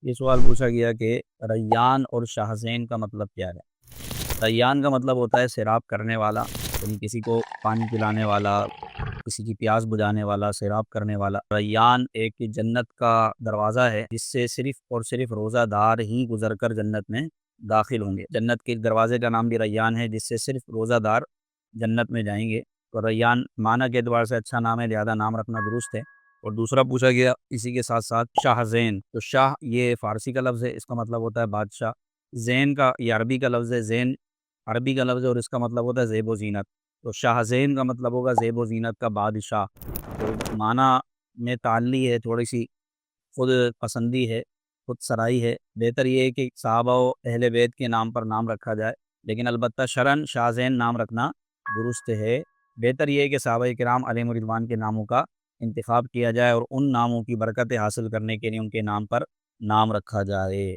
یہ سوال پوچھا گیا کہ ریان اور شاہ زین کا مطلب کیا ہے۔ ریان کا مطلب ہوتا ہے سیراب کرنے والا، یعنی کسی کو پانی پلانے والا، کسی کی پیاس بجھانے والا، سیراب کرنے والا۔ ریان ایک جنت کا دروازہ ہے جس سے صرف اور صرف روزہ دار ہی گزر کر جنت میں داخل ہوں گے۔ جنت کے دروازے کا نام بھی ریان ہے جس سے صرف روزہ دار جنت میں جائیں گے۔ تو ریان معنی کے اعتبار سے اچھا نام ہے، لہذا نام رکھنا درست ہے۔ اور دوسرا پوچھا گیا اسی کے ساتھ ساتھ شاہ زین، تو شاہ یہ فارسی کا لفظ ہے، اس کا مطلب ہوتا ہے بادشاہ۔ زین کا یہ عربی کا لفظ ہے، زین عربی کا لفظ ہے اور اس کا مطلب ہوتا ہے زیب و زینت۔ تو شاہ زین کا مطلب ہوگا زیب و زینت کا بادشاہ۔ تو معنی میں تعلی ہے، تھوڑی سی خود پسندی ہے، خود سرائی ہے۔ بہتر یہ ہے کہ صحابہ و اہل بیت کے نام پر نام رکھا جائے، لیکن البتہ شرعاً شاہ زین نام رکھنا درست ہے۔ بہتر یہ ہے کہ صحابہ کرام علیہم الرضوان کے ناموں کا انتخاب کیا جائے اور ان ناموں کی برکتیں حاصل کرنے کے لیے ان کے نام پر نام رکھا جائے۔